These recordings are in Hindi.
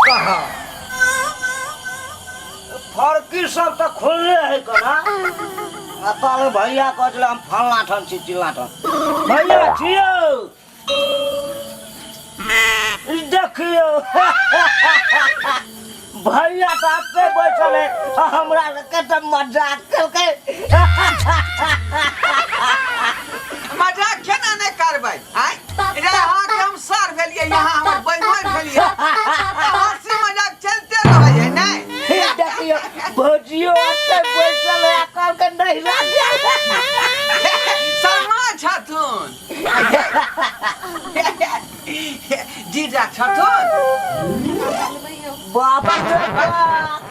कहा फरकी सब तो खुलले है कना ताले भैया कहले हम फलना ठन छी चिल्ला ठन भैया छियो देखियो भैया तो आपे बैठल है हमरा के तो मजाक करके मजाक केना नहीं करबै आय यहाँ के हम सर भेलिए यहाँ हमर बहनोई भेलिए हंसी मजाक चलते रहे है नहीं देखियो भौजियो आपे बैठल है कल के नहीं लाग शर्मा छथुन जीजा छथुन बाबा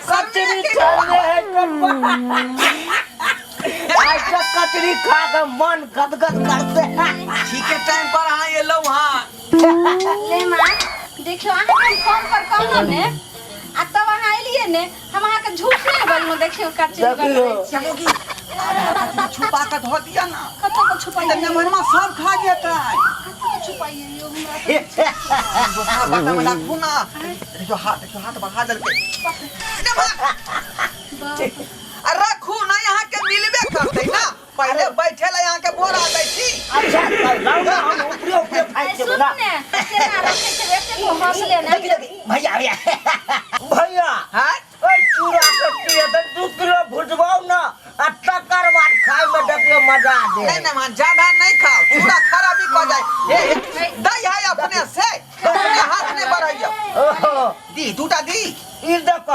कचरी खाने है आज तक कचरी खा के मन गदगद करते ठीक है टाइम पर हाँ ये लो हाँ ले मां देखियो अहाँ के फोन पर कहलो ने आ तब अहाँ एलिए ने हम अहाँ के झूठ नहीं बोलनो देखियो कचरी बन चलो की छुपा के धो दिया ना कतो को छुपाइए इतना मन में सब खा जाता है कतो को छुपाइए यो हमरा दूसरा बाटा में रखू ना देखो हाथ बढ़ा दल के रखू ना यहाँ के मिलबे करते ना पहले बैठे ला यहाँ के बोरा दै छी अच्छा लाओ हम ऊपरे फाइट के ना सुन ने केना रखे से एते को हौसले ना भैया भैया हैं ओए चूड़ा कट्टी है 2 किलो भुजवाओ ना आ तकर बाद खाए में देखियो मजा आ दे नहीं नहीं मान ज्यादा नहीं खाओ चूड़ा खराबी हो जाए दई है अपने से अपने हाथ में बढ़ाइयो ओहो दी दूटा दी ई देखो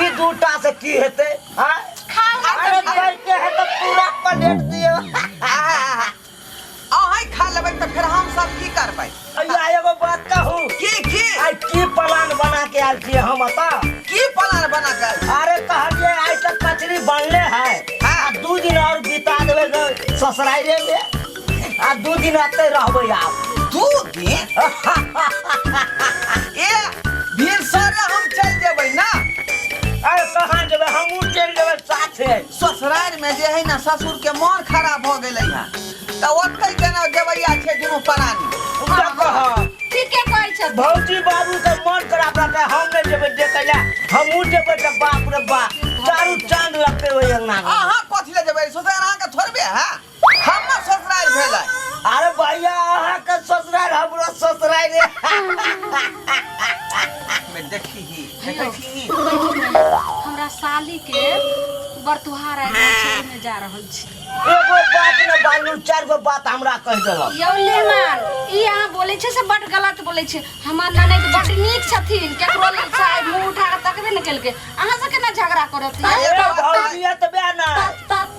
ई दूटा से की हेते हां खाओ अरे करके है तो पूरा प्लेट दियो आहाई खा लेबै तो फिर हम सब की करबै भैया एगो बात कहूं की आई की प्लान बना के आल छी हम बता की प्लान बना के अरे कहलिए आज तक कचरी बनले है हां 2 दिन और बिता देबे ससुराइले में आ 2 दिन आते रहबै आप 2 दिन ए भिनसर हम चल जेबै ना अरे कहां जेबे हमहू चल जेबे साथे ससुराल में जे है ना ससुर के मन खराब हो गेलै है त ओतै केना जेबैया छै दुनु प्राणी देखो ठीक है कहै छ भौजी बाबू के मन खराब रहता हम नहीं जेबे देखैला हमहू जेबे त बाप रे बाप चारू चांद लगते होय अंगना अहाँ कथि ले जेबै ससुराल अहाँ के थोड़बे है हमर ससुराल भेलै अरे भैया अहाँ के ससुराल हमरो ससुराल रे मैं देखी देखी हमरा साली के बरतुहार आइ छे में जा रहल छी एगो बात न बालू 4 गो बात हमरा कह देलक यौ लेमान ई अहाँ बोलै छै से बड गलत बोलै छै हमर ननद बड नीक छथिन केकरो लग साइड मुंह उठा के तकबे न केलके अहाँ से केना झगड़ा करत अरे भौजी तबे ना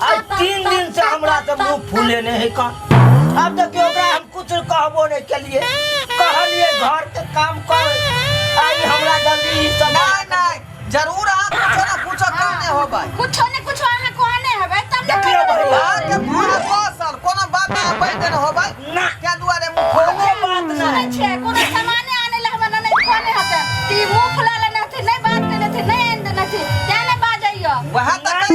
आज 3 दिन से हमरा तो मुंह फूले नहीं है का अब देखियो ओकरा हम कुछ कहबो नहीं केलिए कहलिए घर के काम कर आज हमरा जल्दी नहीं नहीं जरूर आप कुछ ना करने होबै कुछो ने कुछो अहाँ कहने हेबै तब न देखियो भैया के पूरा बसल कोनो बात ना बैठ न होबै ना क्या दुआरे मुंह खोले बात ना सुनै छै कोनो सामान आने ले हमरा ननद कहने हते ती मुंह फुला ले नथि नहीं बात करने थे नहीं आन देने थे क्या ने बाजैयो वह तक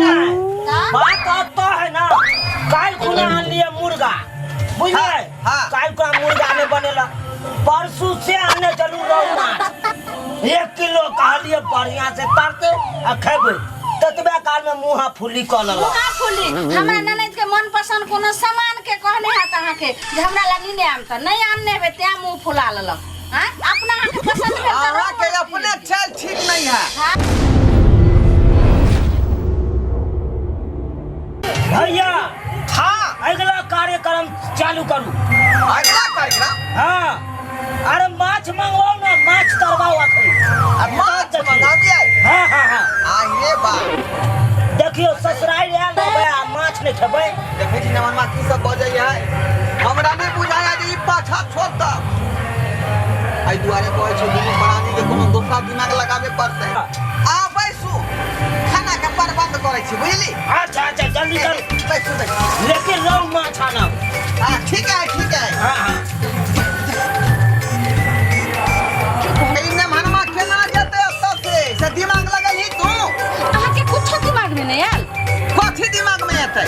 बात आता है ना काल खुना आन लिए मुर्गा बुझले हाँ। काल को मुर्गा ने बनेला परसों से आने चलू रहू माछ 1 किलो कहलिए बढ़िया से तरते आ खेबै ततबे काल में मुंह फुली क लेला मुंह फुली हमरा ननद के मन पसंद कोनो सामान के कहने हात अहाँ के जे हमरा लगी ने आम त नहीं आनने हेबै ते मुंह फुला लेलक हां अपना अहाँ के पसंद भेल त अहाँ के अपने चल ठीक नहीं है हां भैया हां अगला कार्यक्रम चालू करू अगला कार्यक्रम हाँ अरे माछ मंगवाओ ना माछ तरवाओ आखिर अब माछ मंगा दिया हाँ हाँ हाँ आइए बा देखियो ससुराल आयल ना बया माछ नहीं खेबै देखे छी नमन मा की सब बजै है हमरा नहीं बुझाया जे ई पाछा छोड़ द आई दुआरे कहै छै दुनु प्राणी के कोनो दोसरा दिमाग लगाबे पड़तै आ बैसू खाना के प्रबंध करै छी बुझली अच्छा अच्छा जल्दी करू बैसू लेकिन लौ माछ आना हां ठीक है हाँ हाँ इने मनमा केना जेते ओतऽ से दिमाग लगल ही तू अहाँ के कुछो दिमाग में नहीं आयल कथि दिमाग में एतै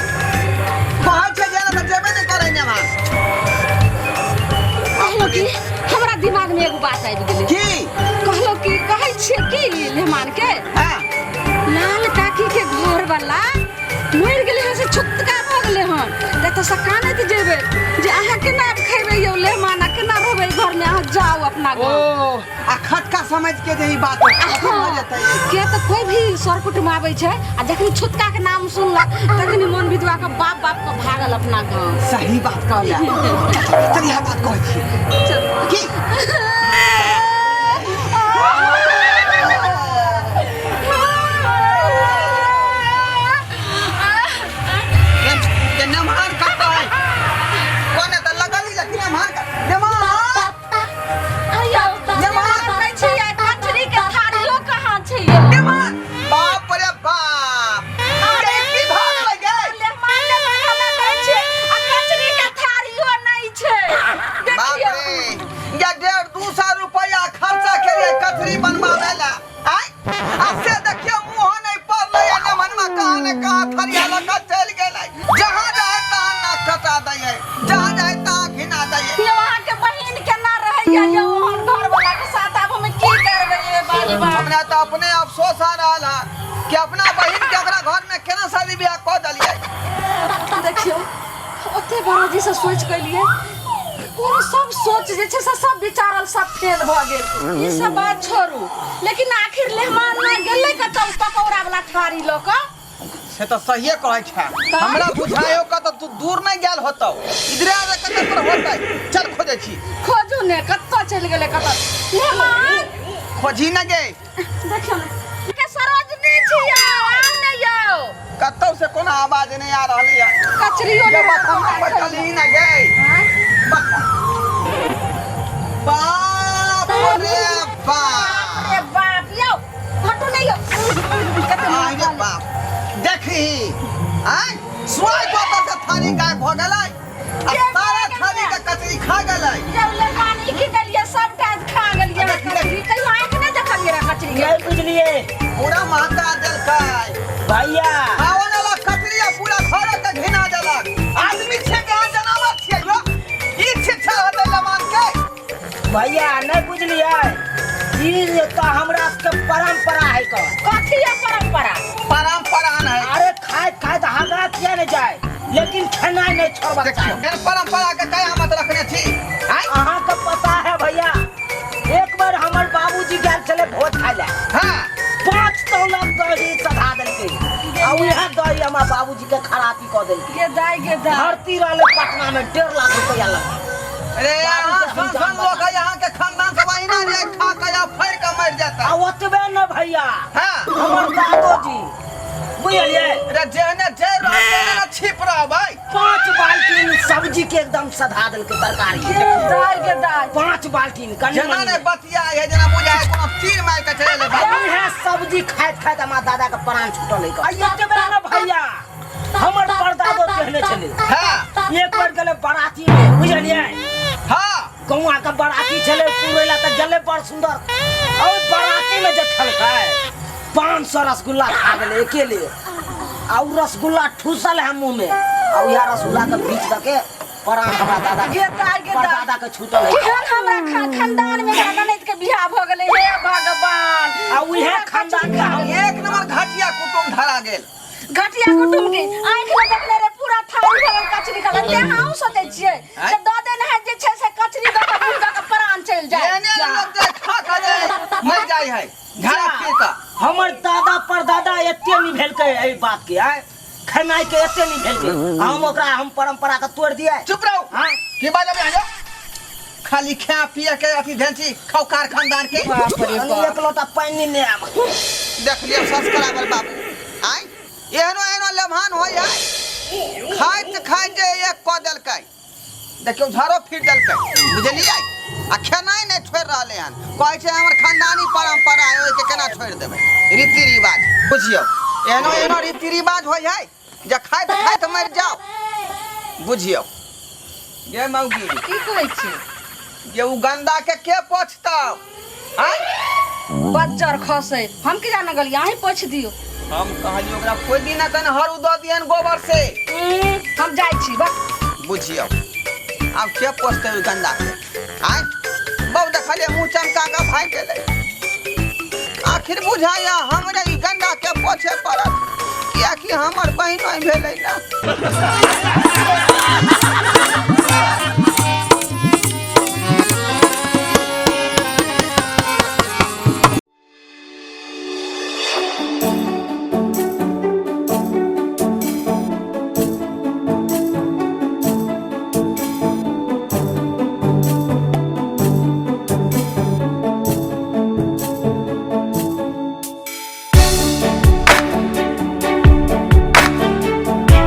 कहै छै जे ना जेबे नहीं करै ने मां कहलो कि हमरा दिमाग में एगो बात आबि गेलै की कहलो कि मेहमान के हाँ लाल काकी के घर वाला मर गेले हन से छुटका भ गेले हन ते तो सकाने त जेबे जे अहाँ के ना खैबे यो मेहमान के ना रहबे घर में अहाँ जाओ अपना ओ घर आ खटका समझ के जे ई बात हो जतै के तो कोई भी सरकुट में आवे छै आ जखनी छुटका के नाम सुनला तखनी मन विधवा के बाप बाप के भागल अपना गांव सही बात कहला चल यह बात कहै छी की के नमहर करता है कोने त लगली जे नमहर कर नमहर आयो नमहर कहै छै या कचरी के थारियो कहाँ छै ये नमहर बाप रे बाप अरे की भाग लगे मेहमान हल्ला करै छै आ कचरी के थारियो नहीं छै बाप देखियो रे या 1.5-200 रुपया खर्चा केलिए कचरी बनवावे ला आय आ से देखियो मुंह नहीं पड़ले या नमहर में कहां ने कहां थरिया लगा चल गेलै जहां जाए तहां ना कटा दैए जहां जाए तहां घिना दैए ये वहाँ के बहिन के ना रहैया ये हम घर वाला के साथ अब हम की करबै ये बाजबा हमरा तो अपने अफसोस आ रहा है कि अपना बहिन के ओकरा घर में केना शादी ब्याह क दलिए देखियो ओते बाजी से सोच के लिए पूरा सब सोच जे छै से सब विचारल सब फेल भ गेल ई सब बात छोड़ू लेकिन आखिर मेहमान ना गेलै कतौ पकौड़ा वाला थारी ल क से तो सहीए कहै छै हमरा बुझायो का तो तू दूर नहीं गेल होतौ इधरे आ कतौ पर होतै चल खोजै छी खोजू ने कत्तो चल गेलै कत्तो मेहमान खोजी न गे देखियो ने के सरोजनी छियै आउ ने यौ कतौ से कोनो आवाज नहीं आ रहली है कचरियो ये ने बात हम बैठली न गे बाप रे बाप अरे बाप यौ हटू नहीं यौ अरे बाप देखी आय स्वाय को तो थारी गायब हो गेलै आ सारा थारी के कचरी खा गेलै जौले पानी की गलिए सब टाज खा गलिए कचरी कहियो आंख नहीं देखलिए रे कचरी के नहीं बुझलिए पूरा महका देलकै भैया खावन वाला कचरी पूरा घर के घिना देलक आदमी छै के यहाँ जनावर छियै यो ई शिक्षा होतै लमान के भैया नहीं बुझलिए ई तो हमरा के परंपरा है का कथी है परंपरा परंपरा नहीं अरे खाए खाए तो हगा किया नहीं जाए लेकिन खाना नहीं छोड़बा देखियो मेरे परंपरा के कयामत रखने छी आय अहाँ के पता है भैया एक बार हमर बाबूजी गेल चले भोज खाए ले हां 5 तौलक दही चढ़ा देलकै आ उहे दही हमर बाबूजी के खराबी क देलकै के दाई धरती रहले पटना में 1.5 लाख रुपया लगा अरे यहाँ सन लोग है यहाँ के खानदान सब अहिना रे खा के या फैर के मर जाता आ ओतबे न भैया हां हमर दादोजी बुझलिए रे जेने जे रहते ना छिप रह भाई 5 बाल्टीन सब्जी के एकदम सधा देलकै तरकारी के दाई 5 बाल्टीन जना ने बतिया है जना बुझाए कोनो तीर मार के चले ले भाई उहे सब्जी खाइत खाइत हमर दादा के प्राण छूटल है आ ओतबे न भैया हमर परदादो कहने छले हां एक बार गेले बाराती में बुझलिए हां गौवा के बाराती छले पुरेला त गेले बड़ सुंदर और बाराती में जे खलकै 500 रसगुल्ला खा गेले अकेले और रसगुल्ला ठूसल है मुंह में और यह रसगुल्ला के बीच दके प्राण हमरा दादा के दादा के छूटल है केहन हमरा खानदान में ननद के बियाह भ गेलै हे भगवान आ उहे खानदान के हम एक नंबर घाटिया कुटुंब धरा गेल घटिया कुटुम के आंख में देखले रे पूरा थारी भरल कचरी खा ते हम सोचे छियै जे दो दिन है जे छै से कचरी द के मुंह के प्राण चल जाए एने लोग जे खा खा जाए मर जाय है घरा के का हमर दादा परदादा एते नहीं भेलकै एई बात के आय खनाई के एते नहीं भेलकै हम ओकरा हम परंपरा के तोड़ दिए चुप रहो हां की बात है खाली खा पिया के अथी भेंची खौकार खानदान के बाप रे एक लोटा पानी नहीं आब देख लियो संस्कार वाला बाबू आय एहनो एहनो लम्हान होय है खाइत जे एक क देलकै देखियो झारो फिर देलकै बुझलियै आ खेनाई नहीं छोड़ रहले हन कहै छै हमर खानदानी परंपरा है ओइ के केना छोड़ देबै रीति रिवाज बुझियो एहनो एहनो रीति रिवाज होय है जे खाइत खाइत मर जाओ बुझियो ये मौगी की कहै छी ये उ गंदा के पोछतौ आय बच्चर खसे हम की जाने गलिया ही पोछ दियो हम कहलियो ओकरा कोई दिन तन हरु द दियन गोबर से हम जाय छी बस बुझियो अब के पोछते उ गंदा के आय बहु देखलिए मुंह चमका के भाग गेलै आखिर बुझाया हमरा ई गंगा के पोछे पड़त कियाकि हमर बहिन भेलै ना